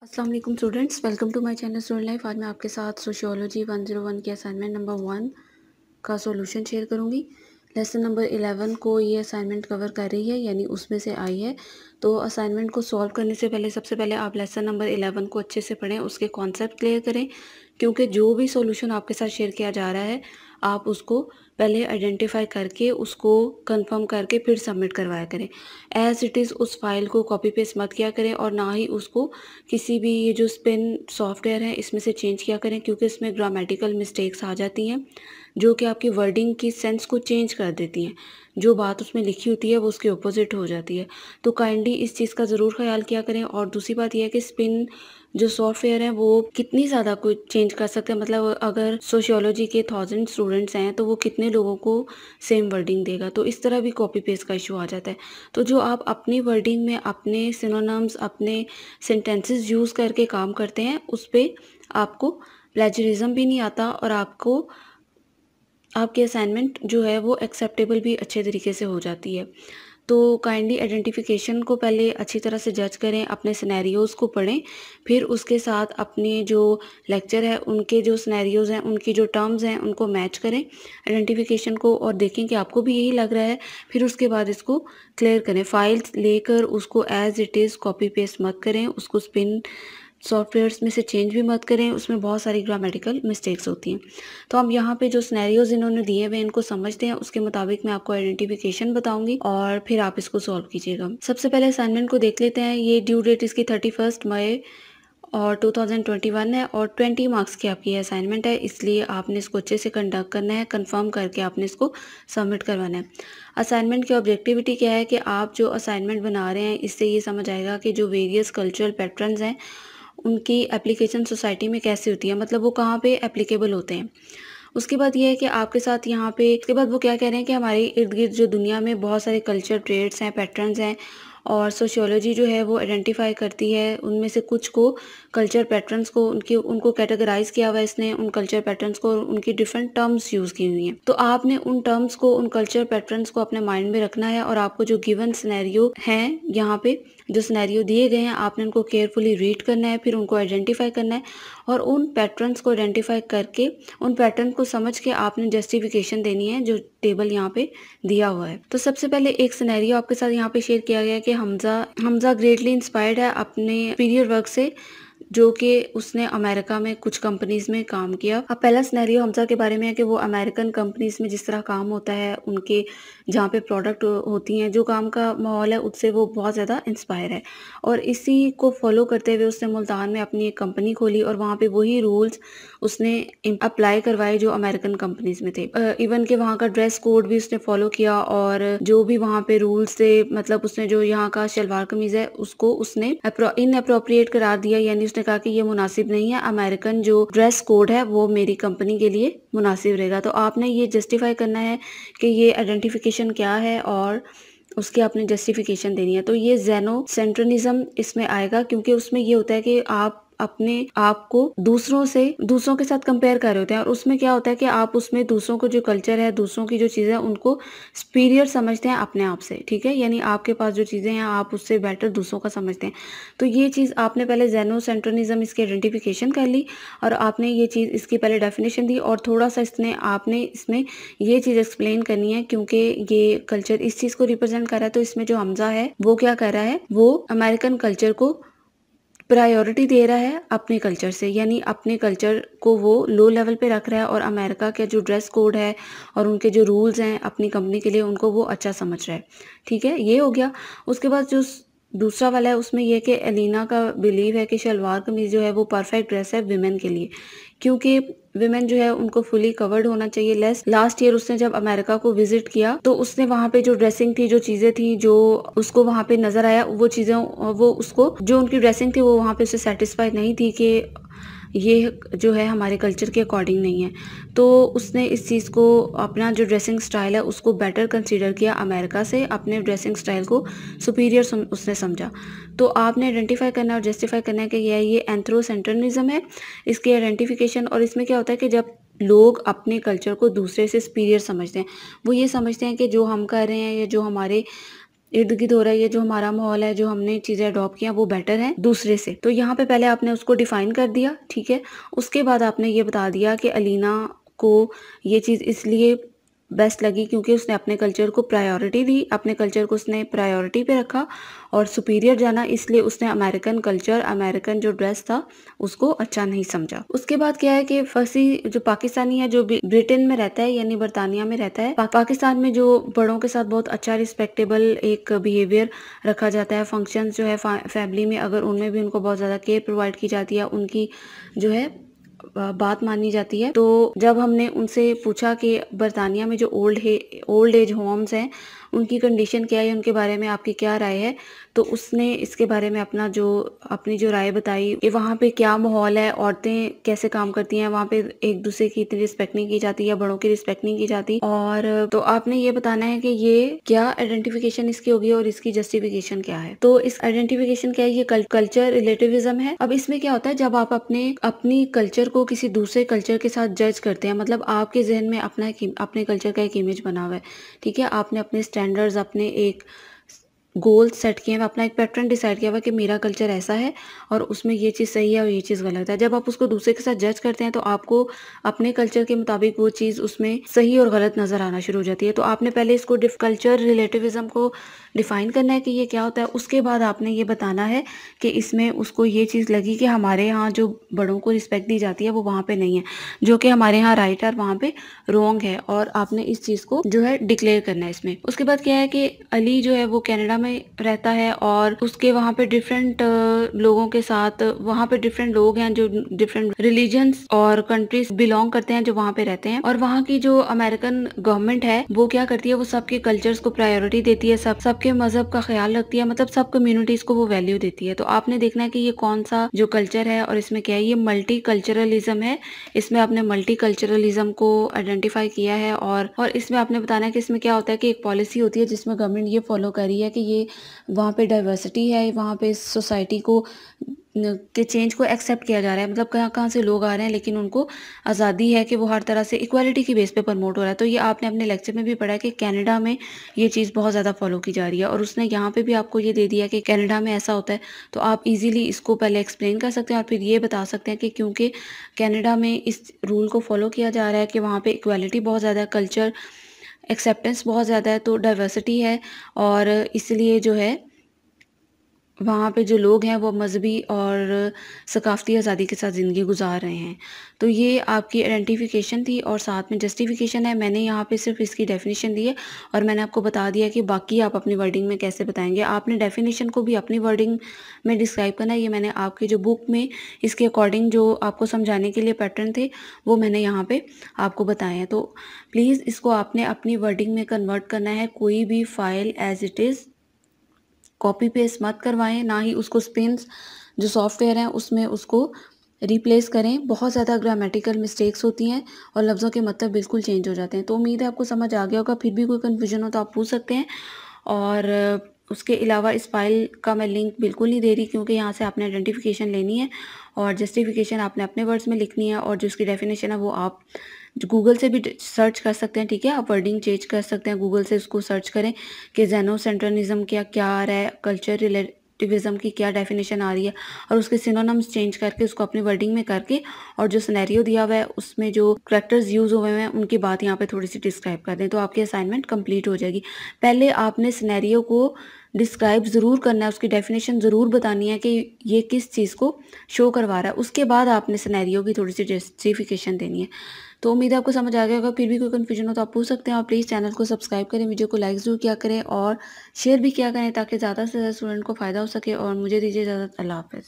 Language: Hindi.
अस्सलाम वालेकुम students, welcome to my channel student life. आज मैं आपके साथ सोशियोलॉजी 101 के असाइनमेंट नंबर 1 का सॉल्यूशन शेयर करूंगी। लेसन नंबर 11 को ये असाइनमेंट कवर कर रही है, यानी उसमें से आई है। तो असाइनमेंट को सॉल्व करने से पहले सबसे पहले आप लेसन नंबर 11 को अच्छे से पढ़ें, उसके कॉन्सेप्ट क्लियर करें, क्योंकि जो भी सॉल्यूशन आपके साथ शेयर किया जा रहा है आप उसको पहले आइडेंटिफाई करके उसको कंफर्म करके फिर सबमिट करवाया करें। एज इट इज़ उस फाइल को कॉपी पेस्ट मत किया करें और ना ही उसको किसी भी ये जो स्पिन सॉफ्टवेयर है इसमें से चेंज किया करें, क्योंकि इसमें ग्रामेटिकल मिस्टेक्स आ जाती हैं जो कि आपकी वर्डिंग की सेंस को चेंज कर देती हैं। जो बात उसमें लिखी होती है वो उसके ऑपोजिट हो जाती है। तो काइंडली इस चीज़ का ज़रूर ख्याल किया करें। और दूसरी बात यह है कि स्पिन जो सॉफ्टवेयर है वो कितनी ज़्यादा कुछ चेंज कर सकते हैं, मतलब अगर सोशियोलॉजी के 1000 स्टूडेंट्स हैं तो वो कितने लोगों को सेम वर्डिंग देगा। तो इस तरह भी कॉपी पेस्ट का इशू आ जाता है। तो जो आप अपनी वर्डिंग में अपने सिनोनिम्स, अपने सेंटेंसेस यूज़ करके काम करते हैं उस पे आपको प्लेजरिज्म भी नहीं आता और आपको आपकी असाइनमेंट जो है वो एक्सेप्टेबल भी अच्छे तरीके से हो जाती है। तो काइंडली आइडेंटिफिकेशन को पहले अच्छी तरह से जज करें, अपने सिनेरियोज़ को पढ़ें, फिर उसके साथ अपने जो लेक्चर है उनके जो सिनेरियोज़ हैं, उनकी जो टर्म्स हैं उनको मैच करें आइडेंटिफिकेशन को और देखें कि आपको भी यही लग रहा है। फिर उसके बाद इसको क्लियर करें। फाइल्स लेकर उसको as it is copy paste मत करें, उसको स्पिन सॉफ्टवेयर्स में से चेंज भी मत करें, उसमें बहुत सारी ग्रामेटिकल मिस्टेक्स होती हैं। तो हम यहाँ पे जो सिनेरियोज़ इन्होंने दिए हुए हैं इनको समझते हैं, उसके मुताबिक मैं आपको आइडेंटिफिकेशन बताऊंगी और फिर आप इसको सॉल्व कीजिएगा। सबसे पहले असाइनमेंट को देख लेते हैं। ये ड्यू डेट इसकी 31 मई और 2021 है और 20 मार्क्स की आपकी असाइनमेंट है, इसलिए आपने इसको अच्छे से कंडक्ट करना है, कंफर्म करके आपने इसको सबमिट करवाना है। असाइनमेंट की ऑब्जेक्टिविटी क्या है कि आप जो असाइनमेंट बना रहे हैं इससे ये समझ आएगा कि जो वेरियस कल्चरल पैटर्न्स हैं उनकी एप्लीकेशन सोसाइटी में कैसे होती है, मतलब वो कहाँ पे एप्लीकेबल होते हैं। उसके बाद ये है कि आपके साथ यहाँ पे उसके बाद वो क्या कह रहे हैं कि हमारे इर्द गिर्द जो दुनिया में बहुत सारे कल्चर ट्रेड्स हैं, पैटर्न्स हैं और सोशियोलॉजी जो है वो आइडेंटिफाई करती है उनमें से कुछ को, कल्चर पैटर्न्स को, उनको कैटेगराइज किया हुआ है इसने, उन कल्चर पैटर्न्स को, उनकी डिफरेंट टर्म्स यूज़ की हुई हैं। तो आपने उन टर्म्स को, उन कल्चर पैटर्न्स को अपने माइंड में रखना है और आपको जो गिवन सिनेरियो हैं, यहाँ पे जो सिनेरियो दिए गए हैं आपने उनको केयरफुली रीड करना है, फिर उनको आइडेंटिफाई करना है और उन पैटर्न्स को आइडेंटिफाई करके उन पैटर्न को समझ के आपने जस्टिफिकेशन देनी है जो टेबल यहाँ पे दिया हुआ है। तो सबसे पहले एक सिनेरियो आपके साथ यहाँ पे शेयर किया गया है कि हमजा ग्रेटली इंस्पायर्ड है अपने पीरियड वर्क से, जो कि उसने अमेरिका में कुछ कंपनीज में काम किया। अब पहला सिनेरियो हमजा के बारे में है कि वो अमेरिकन कंपनीज में जिस तरह काम होता है, उनके जहाँ पे प्रोडक्ट होती हैं, जो काम का माहौल है उससे वो बहुत ज़्यादा इंस्पायर है और इसी को फॉलो करते हुए उसने मुल्तान में अपनी एक कंपनी खोली और वहाँ पे वही रूल्स उसने अप्लाई करवाए जो अमेरिकन कंपनीज में थे। इवन के वहाँ का ड्रेस कोड भी उसने फॉलो किया और जो भी वहाँ पे रूल्स थे, मतलब उसने जो यहाँ का शलवार कमीज है उसको उसने इनअप्रोप्रिएट करार दिया, यानी उसने कहा कि ये मुनासिब नहीं है, अमेरिकन जो ड्रेस कोड है वो मेरी कंपनी के लिए मुनासिब रहेगा। तो आपने ये जस्टिफाई करना है कि ये आइडेंटिफिकेशन क्या है और उसकी आपने जस्टिफिकेशन देनी है। तो ये जेनोसेंट्रिज्म इसमें आएगा, क्योंकि उसमें ये होता है कि आप अपने आप को दूसरों के साथ कंपेयर कर रहे होते हैं और उसमें क्या होता है कि आप उसमें दूसरों को जो कल्चर है, दूसरों की जो चीज़ें हैं उनको सुपीरियर समझते हैं अपने आप से, ठीक है, यानी आपके पास जो चीज़ें हैं आप उससे बेटर दूसरों का समझते हैं। तो ये चीज़ आपने पहले जेनोसेंट्रिज्म इसकी आइडेंटिफिकेशन कर ली और आपने ये चीज़ इसकी पहले डेफिनेशन दी और थोड़ा सा आपने इसमें ये चीज़ एक्सप्लेन करनी है, क्योंकि ये कल्चर इस चीज़ को रिप्रेजेंट कर रहा है। तो इसमें जो हमजा है वो क्या कर रहा है, वो अमेरिकन कल्चर को प्रायोरिटी दे रहा है अपने कल्चर से, यानी अपने कल्चर को वो लो लेवल पे रख रहा है और अमेरिका का जो ड्रेस कोड है और उनके जो रूल्स हैं अपनी कंपनी के लिए उनको वो अच्छा समझ रहा है, ठीक है, ये हो गया। उसके बाद जो दूसरा वाला है उसमें यह कि एलिना का बिलीव है कि शलवार कमीज जो है वो परफेक्ट ड्रेस है विमेन के लिए, क्योंकि विमेन जो है उनको फुली कवर्ड होना चाहिए। लास्ट ईयर उसने जब अमेरिका को विजिट किया तो उसने वहाँ पे जो ड्रेसिंग थी, जो चीज़ें थी, जो उसको वहाँ पे नज़र आया, वो चीज़ें वो उसको जो उनकी ड्रेसिंग थी वो वहाँ पे उससे सेटिस्फाई नहीं थी कि ये जो है हमारे कल्चर के अकॉर्डिंग नहीं है। तो उसने इस चीज़ को, अपना जो ड्रेसिंग स्टाइल है उसको बेटर कंसीडर किया अमेरिका से, अपने ड्रेसिंग स्टाइल को सुपीरियर उसने समझा। तो आपने आइडेंटिफाई करना और जस्टिफाई करना है कि ये एंथ्रोसेंट्रिज्म है, इसकी आइडेंटिफिकेशन। और इसमें क्या होता है कि जब लोग अपने कल्चर को दूसरे से सुपीरियर समझते हैं, वो ये समझते हैं कि जो हम कर रहे हैं या जो हमारे इर्द गिर्द हो रहा है, ये जो हमारा माहौल है, जो हमने चीज़ें अडॉप्ट किया वो बेटर है दूसरे से। तो यहाँ पे पहले आपने उसको डिफाइन कर दिया, ठीक है। उसके बाद आपने ये बता दिया कि अलीना को ये चीज़ इसलिए बेस्ट लगी क्योंकि उसने अपने कल्चर को प्रायोरिटी दी, अपने कल्चर को उसने प्रायोरिटी पे रखा और सुपीरियर जाना, इसलिए उसने अमेरिकन कल्चर, अमेरिकन जो ड्रेस था उसको अच्छा नहीं समझा। उसके बाद क्या है कि फसी जो पाकिस्तानी है, जो ब्रिटेन में रहता है यानी बरतानिया में रहता है, पाकिस्तान में जो बड़ों के साथ बहुत अच्छा रिस्पेक्टेबल एक बिहेवियर रखा जाता है। फंक्शंस जो है फैमिली में, अगर उनमें भी उनको बहुत ज़्यादा केयर प्रोवाइड की जाती है, उनकी जो है बात मानी जाती है। तो जब हमने उनसे पूछा कि बरतानिया में जो ओल्ड एज होम्स हैं उनकी कंडीशन क्या है, उनके बारे में आपकी क्या राय है, तो उसने इसके बारे में अपनी जो राय बताई कि वहाँ पे क्या माहौल है, औरतें कैसे काम करती हैं, वहाँ पे एक दूसरे की इतनी रिस्पेक्ट नहीं की जाती है, बड़ों की रिस्पेक्ट नहीं की जाती। और तो आपने ये बताना है कि ये क्या आइडेंटिफिकेशन इसकी होगी और इसकी जस्टिफिकेशन क्या है। तो इस आइडेंटिफिकेशन क्या है, ये कल्चर रिलेटिविज्म है। अब इसमें क्या होता है, जब आप अपनी कल्चर को किसी दूसरे कल्चर के साथ जज करते हैं, मतलब आपके जहन में अपने कल्चर का एक इमेज बना हुआ है, ठीक है। आपने अपने स्टैंडर्ड्स, अपने एक गोल सेट किए हैं, अपना एक पैटर्न डिसाइड किया हुआ कि मेरा कल्चर ऐसा है और उसमें ये चीज़ सही है और ये चीज़ गलत है। जब आप उसको दूसरे के साथ जज करते हैं तो आपको अपने कल्चर के मुताबिक वो चीज़ उसमें सही और गलत नज़र आना शुरू हो जाती है। तो आपने पहले इसको कल्चर रिलेटिविज्म को डिफाइन करना है कि ये क्या होता है। उसके बाद आपने ये बताना है कि इसमें उसको ये चीज़ लगी कि हमारे यहाँ जो बड़ों को रिस्पेक्ट दी जाती है वो वहाँ पे नहीं है, जो कि हमारे यहाँ राइट है और वहाँ पे रॉन्ग है, और आपने इस चीज़ को जो है डिक्लेयर करना है इसमें। उसके बाद क्या है कि अली जो है वो कनाडा में रहता है और उसके वहाँ पे डिफरेंट लोगों के साथ, वहाँ पे डिफरेंट लोग हैं जो डिफरेंट रिलीजन्स और कंट्रीज बिलोंग करते हैं, जो वहाँ पे रहते हैं। और वहाँ की जो अमेरिकन गवर्नमेंट है वो क्या करती है, वो सबके कल्चर्स को प्रायोरिटी देती है, सबके मजहब का ख्याल रखती है, मतलब सब कम्युनिटीज को वो वैल्यू देती है। तो आपने देखना है कि ये कौन सा जो कल्चर है और इसमें क्या है, ये मल्टी कल्चरलिज्म है। इसमें आपने मल्टी कल्चरलिज्म को आइडेंटिफाई किया है और इसमें आपने बताना है कि इसमें क्या होता है कि एक पॉलिसी होती है जिसमें गवर्नमेंट ये फॉलो कर रही है कि ये वहाँ पे डाइवर्सिटी है, वहाँ पे सोसाइटी को के चेंज को एक्सेप्ट किया जा रहा है, मतलब कहाँ कहाँ से लोग आ रहे हैं लेकिन उनको आज़ादी है कि वो हर तरह से इक्वालिटी की बेस पे प्रमोट हो रहा है। तो ये आपने अपने लेक्चर में भी पढ़ा है कि कनाडा में ये चीज़ बहुत ज़्यादा फॉलो की जा रही है, और उसने यहाँ पे भी आपको ये दे दिया कि कनाडा में ऐसा होता है। तो आप इजीली इसको पहले एक्सप्लेन कर सकते हैं और फिर ये बता सकते हैं कि क्योंकि कनाडा में इस रूल को फॉलो किया जा रहा है कि वहाँ पे इक्वालिटी बहुत ज़्यादा है, कल्चर एक्सेप्टेंस बहुत ज़्यादा है, तो डाइवर्सिटी है, और इसलिए जो है वहाँ पे जो लोग हैं वो मज़हबी और सकाफ़ती आज़ादी के साथ ज़िंदगी गुजार रहे हैं। तो ये आपकी आइडेंटिफिकेशन थी और साथ में जस्टिफिकेशन है। मैंने यहाँ पे सिर्फ इसकी डेफिनेशन दी है और मैंने आपको बता दिया कि बाकी आप अपनी वर्डिंग में कैसे बताएंगे। आपने डेफिनेशन को भी अपनी वर्डिंग में डिस्क्राइब करना है। ये मैंने आपकी जो बुक में इसके अकॉर्डिंग जो आपको समझाने के लिए पैटर्न थे वो मैंने यहाँ पे आपको बताए हैं। तो प्लीज़ इसको आपने अपनी वर्डिंग में कन्वर्ट करना है। कोई भी file as it is copy paste मत करवाएं, ना ही उसको स्पिन्स जो सॉफ्टवेयर हैं उसमें उसको रिप्लेस करें। बहुत ज़्यादा ग्रामेटिकल मिस्टेक्स होती हैं और लफ्ज़ों के मतलब बिल्कुल चेंज हो जाते हैं। तो उम्मीद है आपको समझ आ गया होगा। फिर भी कोई कन्फ्यूजन हो तो आप पूछ सकते हैं। और उसके अलावा इस फाइल का मैं लिंक बिल्कुल नहीं दे रही क्योंकि यहाँ से आपने आइडेंटिफिकेशन लेनी है और जस्टिफिकेशन आपने अपने वर्ड्स में लिखनी है, और जो उसकी डेफिनेशन है वो आप गूगल से भी सर्च कर सकते हैं, ठीक है। आप वर्डिंग चेंज कर सकते हैं, गूगल से उसको सर्च करें कि जेनोसेंट्रिज्म क्या क्या आ रहा है, कल्चर रिलेटिविज्म की क्या डेफिनेशन आ रही है, और उसके सिनोनिम्स चेंज करके उसको अपनी वर्डिंग में करके और जो सिनेरियो दिया हुआ है उसमें जो करैक्टर्स यूज़ हुए हैं उनकी बात यहाँ पे थोड़ी सी डिस्क्राइब कर दें तो आपकी असाइनमेंट कंप्लीट हो जाएगी। पहले आपने सिनेरियो को डिस्क्राइब ज़रूर करना है, उसकी डेफिनेशन ज़रूर बतानी है कि ये किस चीज़ को शो करवा रहा है। उसके बाद आपने सिनेरियो की थोड़ी सी जस्टिफिकेशन देनी है। तो उम्मीद है आपको समझ आ गया होगा। फिर भी कोई कन्फ्यूजन हो तो आप पूछ सकते हैं, और प्लीज़ चैनल को सब्सक्राइब करें, वीडियो को लाइक ज़रूर किया करें और शेयर भी किया करें ताकि ज़्यादा से ज़्यादा स्टूडेंट को फ़ायदा हो सके। और मुझे दीजिए इजाज़त। अल्लाह हाफ़िज़।